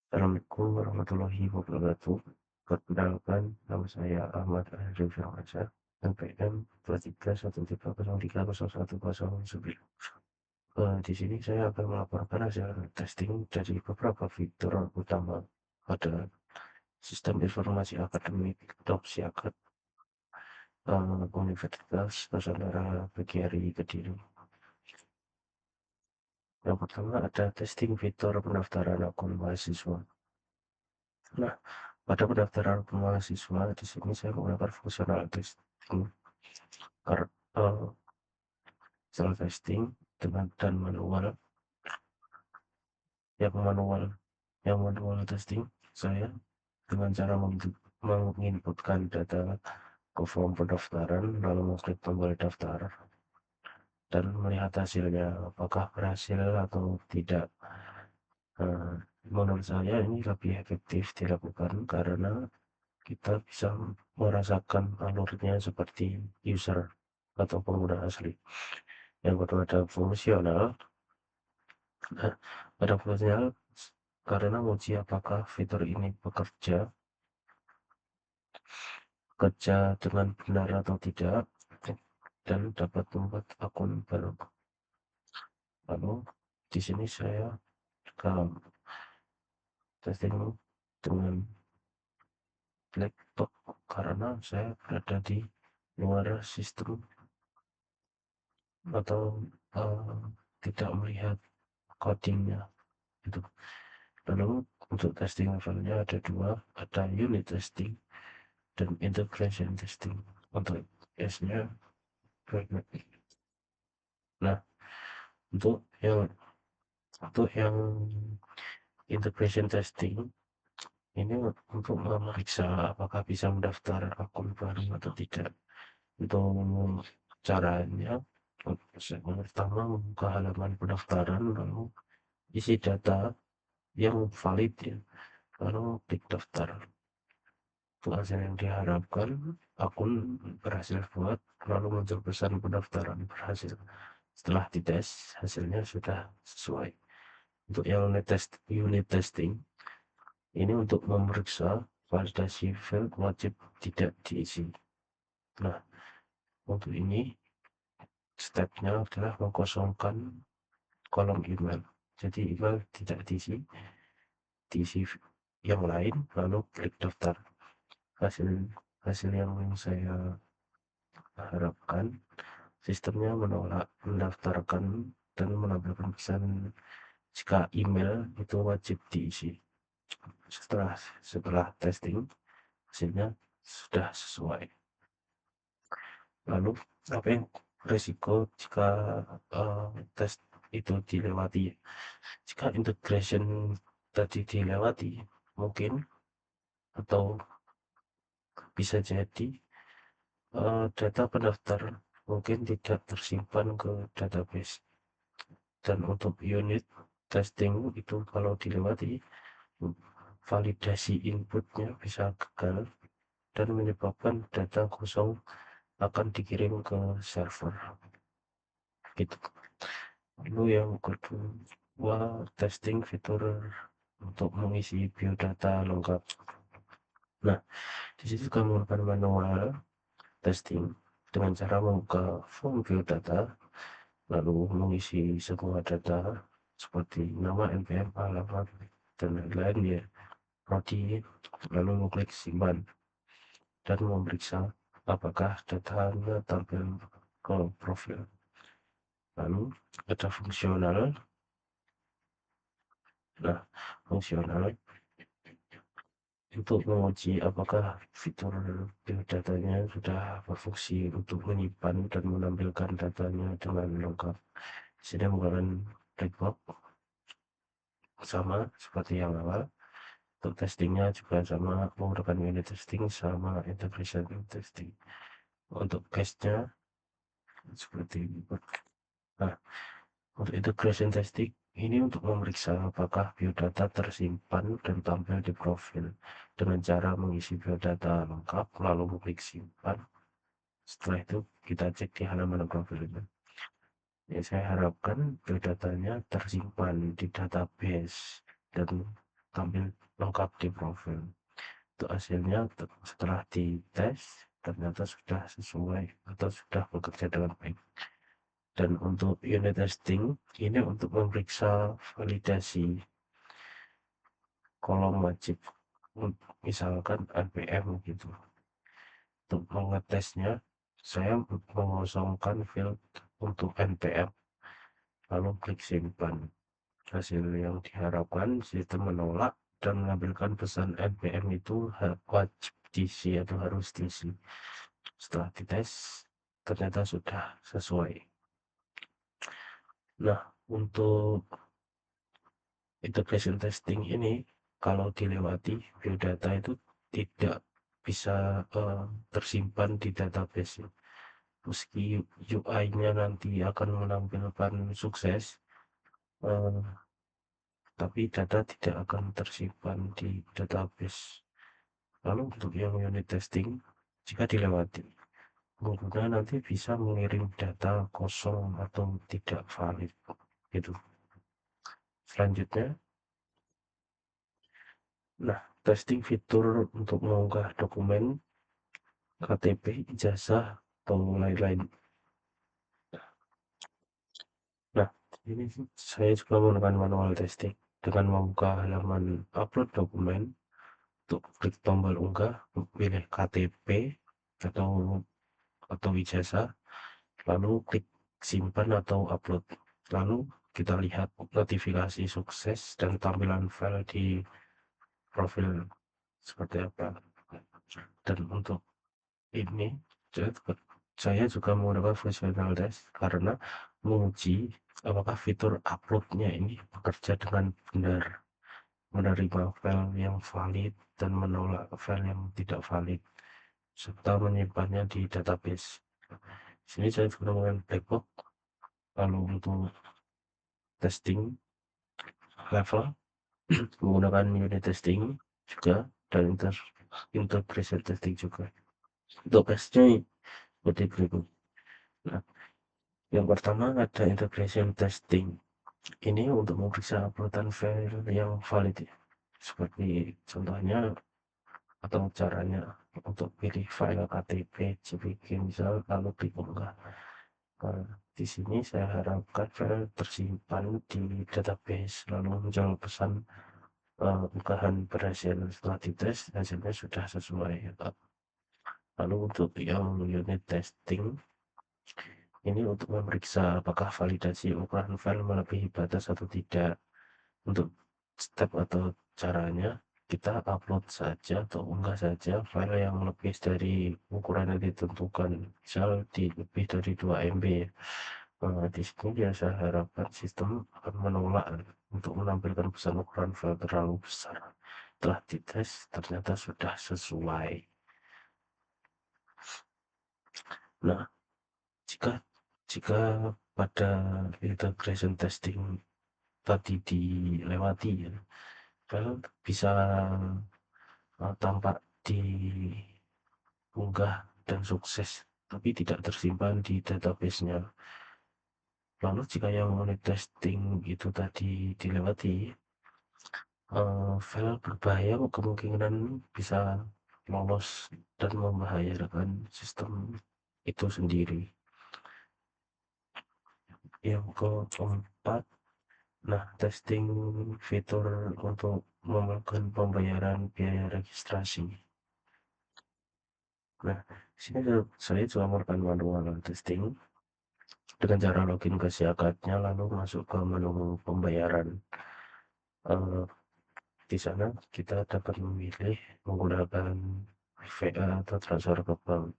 Assalamualaikum warahmatullahi wabarakatuh. Perkenalkan, nama saya Ahmad Azrul Firmansyah, NPM 2313030109. Di sini saya akan melaporkan hasil testing dari beberapa fitur utama pada sistem informasi akademik Dopsiakat Universitas Nusantara PGRI Kediri. Yang pertama ada testing fitur pendaftaran akun mahasiswa. Nah, pada pendaftaran mahasiswa di sini saya menggunakan fungsional testing self testing dengan dan manual. Yang manual testing saya dengan cara menginputkan data ke form pendaftaran lalu mengklik tombol daftar dan melihat hasilnya apakah berhasil atau tidak. Nah, menurut saya ini lebih efektif dilakukan karena kita bisa merasakan alurnya seperti user atau pengguna asli. Yang kedua ada fungsional. Nah, pada fungsional karena menguji apakah fitur ini bekerja dengan benar atau tidak dan dapat membuat akun baru. Lalu di sini saya akan testing dengan laptop karena saya berada di luar sistem atau tidak melihat codingnya itu. Lalu untuk testing levelnya ada dua, ada unit testing dan integration testing. Untuk S-nya nah untuk yang integration testing ini untuk memeriksa apakah bisa mendaftar akun baru atau tidak. Untuk caranya pertama membuka halaman pendaftaran lalu isi data yang valid ya, lalu klik daftar. Untuk hasil yang diharapkan akun berhasil buat lalu muncul pesan pendaftaran berhasil. Setelah dites hasilnya sudah sesuai. Untuk yang unit testing ini untuk memeriksa validasi field wajib tidak diisi. Nah, untuk ini stepnya adalah mengkosongkan kolom email. Jadi email tidak diisi yang lain, lalu klik daftar. Hasil yang saya harapkan, sistemnya menolak mendaftarkan dan menampilkan pesan jika email itu wajib diisi. Setelah testing, hasilnya sudah sesuai. Lalu apa yang risiko jika tes itu dilewati? Jika integration tadi dilewati, mungkin atau bisa jadi data pendaftar mungkin tidak tersimpan ke database. Dan untuk unit testing itu kalau dilewati, validasi inputnya bisa gagal dan menyebabkan data kosong akan dikirim ke server gitu. Lalu yang kedua testing fitur untuk mengisi biodata lengkap. Nah, di situ juga menggunakan manual testing dengan cara membuka form biodata lalu mengisi semua data seperti nama, NPM, alamat dan lain-lain ya, prodi, lalu mengklik simpan dan memeriksa apakah datanya tampil ke profil. Lalu ada fungsional. Nah, fungsional untuk menguji apakah fitur biodatanya sudah berfungsi untuk menyimpan dan menampilkan datanya dengan lengkap. Sini menggunakan black box sama seperti yang awal. Untuk testingnya juga sama menggunakan unit testing sama integration testing. Untuk case-nya seperti itu. Nah, untuk integration testing ini untuk memeriksa apakah biodata tersimpan dan tampil di profil dengan cara mengisi biodata lengkap lalu klik simpan. Setelah itu kita cek di halaman profil itu. Ya, saya harapkan biodatanya tersimpan di database dan tampil lengkap di profil. Untuk hasilnya setelah dites ternyata sudah sesuai atau sudah bekerja dengan baik. Dan untuk unit testing ini untuk memeriksa validasi kolom wajib, misalkan npm gitu. Untuk mengetesnya saya mengosongkan field untuk npm lalu klik simpan. Hasil yang diharapkan sistem menolak dan mengambilkan pesan npm itu wajib diisi atau harus diisi. Setelah dites ternyata sudah sesuai. Nah, untuk integration testing ini kalau dilewati biodata itu tidak bisa tersimpan di database. Meski UI-nya nanti akan menampilkan sukses, eh, tapi data tidak akan tersimpan di database. Lalu untuk yang unit testing, jika dilewati, pengguna nanti bisa mengirim data kosong atau tidak valid. Gitu. Selanjutnya, nah, testing fitur untuk mengunggah dokumen, KTP, ijazah, atau lain-lain. Nah, ini saya juga menggunakan manual testing dengan membuka halaman upload dokumen. Untuk klik tombol unggah, pilih KTP atau ijazah, lalu klik simpan atau upload. Lalu kita lihat notifikasi sukses dan tampilan file di profil seperti apa. Dan untuk ini saya juga menggunakan visual test karena menguji apakah fitur uploadnya ini bekerja dengan benar, menerima file yang valid dan menolak file yang tidak valid, serta menyimpannya di database. Sini saya menggunakan black box. Lalu untuk testing level menggunakan unit testing juga dan integration testing juga. Untuk testnya seperti berikut. Nah, yang pertama ada integration testing. Ini untuk memeriksa uploadan file yang valid, seperti contohnya atau caranya untuk pilih file KTP, JPG misal, lalu klik unggah. Nah, di sini saya harapkan file tersimpan di database, lalu muncul pesan unggahan berhasil. Setelah dites hasilnya sudah sesuai. Lalu untuk yang unit testing ini untuk memeriksa apakah validasi ukuran file melebihi batas atau tidak. Untuk step atau caranya kita upload saja atau unggah saja file yang lebih dari ukuran yang ditentukan, misal lebih dari 2 MB. Di sini ya saya harapkan sistem akan menolak untuk menampilkan pesan ukuran file terlalu besar. Setelah dites ternyata sudah sesuai. Nah, jika jika pada integration testing tadi dilewati ya, file bisa tampak diunggah dan sukses, tapi tidak tersimpan di database-nya. Lalu jika yang unit testing itu tadi dilewati, file berbahaya kemungkinan bisa lolos dan membahayakan sistem itu sendiri. Yang keempat, nah, testing fitur untuk melakukan pembayaran biaya registrasi. Nah, sini saya juga melakukan manual testing dengan cara login ke Siakatnya lalu masuk ke menu pembayaran. Di sana kita dapat memilih menggunakan VA atau transfer ke bank,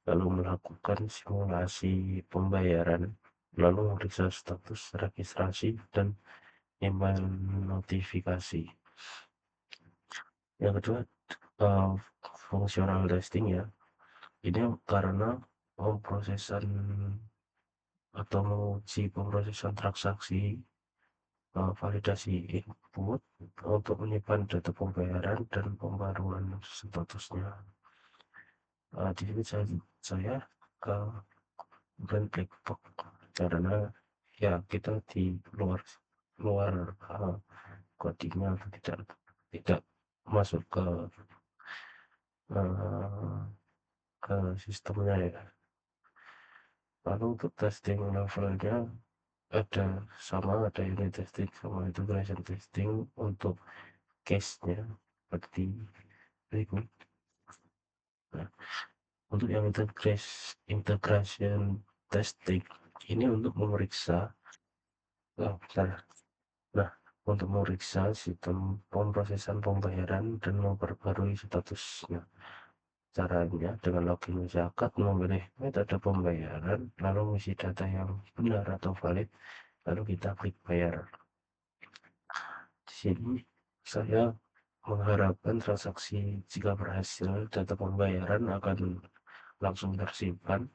lalu melakukan simulasi pembayaran, lalu memeriksa status registrasi dan email notifikasi. Yang kedua, fungsional testing ya. Ini karena pemrosesan atau menguji pemrosesan transaksi, validasi input untuk menyimpan data pembayaran dan pembaruan statusnya. Di sini saya brand black box karena ya kita di luar codingnya atau tidak. tidak masuk eee, ke sistemnya ya. Lalu untuk testing levelnya ada unit testing sama integration testing untuk case-nya seperti berikut. Nah, untuk yang integration testing ini untuk memeriksa bentar. Nah, untuk memeriksa sistem pemrosesan pembayaran dan memperbarui statusnya. Caranya dengan login zakat memilih metode pembayaran, lalu mengisi data yang benar atau valid, lalu kita klik bayar. Di sini saya mengharapkan transaksi jika berhasil, data pembayaran akan langsung tersimpan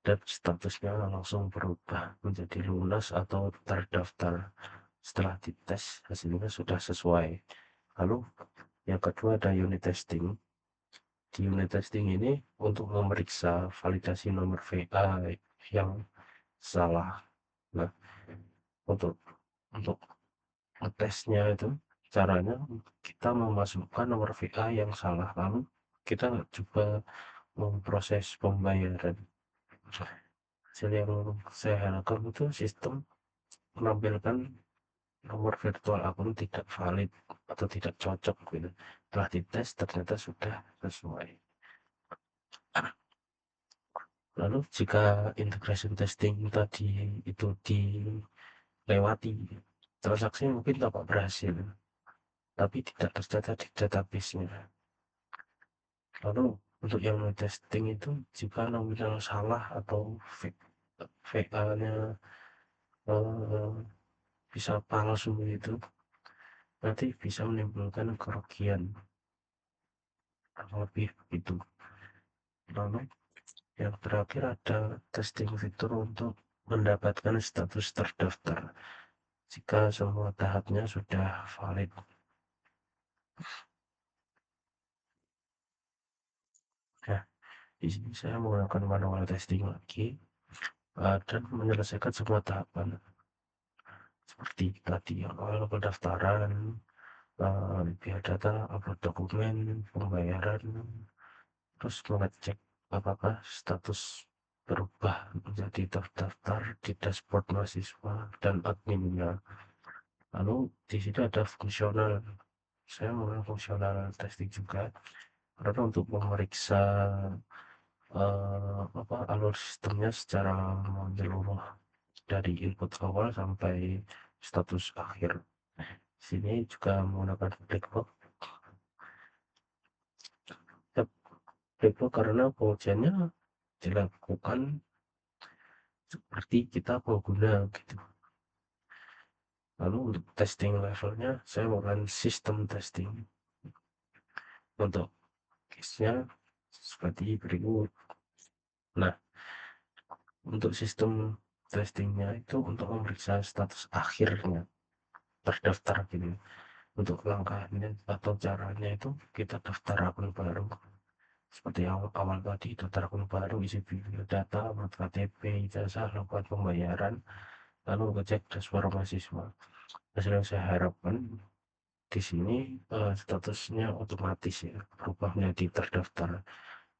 dan statusnya langsung berubah menjadi lunas atau terdaftar. Setelah dites, hasilnya sudah sesuai. Lalu yang kedua ada unit testing. Di unit testing ini untuk memeriksa validasi nomor VA yang salah. Nah, untuk untuk ngetesnya itu caranya kita memasukkan nomor VA yang salah, lalu kita coba memproses pembayaran. Hasil yang saya harapkan itu sistem menampilkan nomor virtual akun tidak valid atau tidak cocok gitu. Setelah dites ternyata sudah sesuai. Lalu jika integration testing tadi itu dilewati, transaksi mungkin tampak berhasil, tapi tidak tercatat di database-nya. Lalu untuk yang testing itu jika nominal salah atau VA-nya bisa palsu itu, nanti bisa menimbulkan kerugian lebih itu. Lalu yang terakhir ada testing fitur untuk mendapatkan status terdaftar jika semua tahapnya sudah valid. Nah, di sini saya menggunakan manual testing lagi dan menyelesaikan semua tahapan seperti tadi awal pendaftaran, biodata, upload dokumen, pembayaran, terus mengecek apakah status berubah menjadi terdaftar di dashboard mahasiswa dan adminnya. Lalu di sini ada fungsional, saya menggunakan fungsional testing juga karena untuk memeriksa alur sistemnya secara menyeluruh dari input awal sampai status akhir. Sini juga menggunakan black box. Black box karena pengujiannya dilakukan seperti kita pengguna gitu. Lalu untuk testing levelnya saya menggunakan sistem testing. Untuk case-nya seperti berikut. Nah, untuk sistem testingnya itu untuk memeriksa status akhirnya terdaftar gitu. Untuk langkahnya atau caranya itu kita daftar akun baru seperti awal tadi, daftar akun baru, isi biodata, upload KTP, ijazah, lakukan pembayaran, lalu ngecek dashboard mahasiswa. Hasil yang saya harapkan di sini statusnya otomatis ya berubah menjadi terdaftar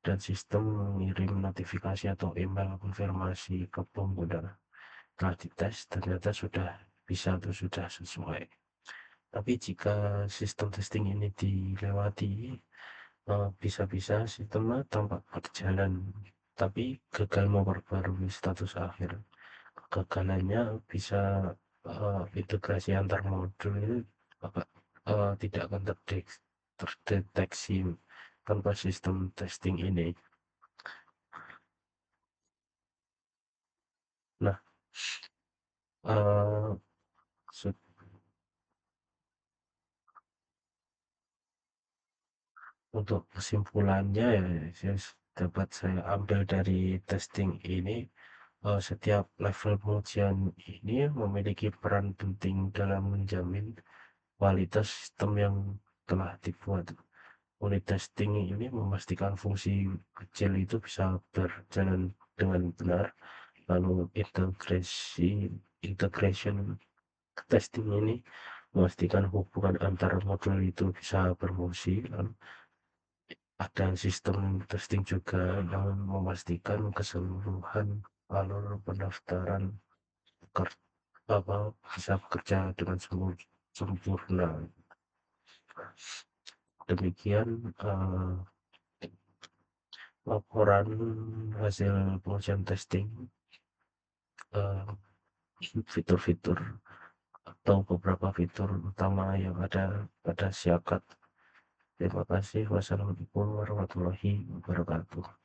dan sistem mengirim notifikasi atau email konfirmasi ke pengguna. Setelah dites ternyata sudah bisa atau sudah sesuai. Tapi jika sistem testing ini dilewati, bisa-bisa sistemnya tampak berjalan, tapi gagal memperbarui status akhir. Kegagalannya bisa integrasi antar modul itu tidak akan terdeteksi tanpa sistem testing ini. Nah, uh, untuk kesimpulannya ya, dapat saya ambil dari testing ini, setiap level pengujian ini memiliki peran penting dalam menjamin kualitas sistem yang telah dibuat. Unit testing ini memastikan fungsi kecil itu bisa berjalan dengan benar, lalu integration testing ini memastikan hubungan antar modul itu bisa berfungsi, ada sistem testing juga yang memastikan keseluruhan alur pendaftaran bisa bekerja dengan sempurna. Demikian laporan hasil pengujian testing, fitur-fitur atau beberapa fitur utama yang ada pada Siakat. Terima kasih. Wassalamualaikum warahmatullahi wabarakatuh.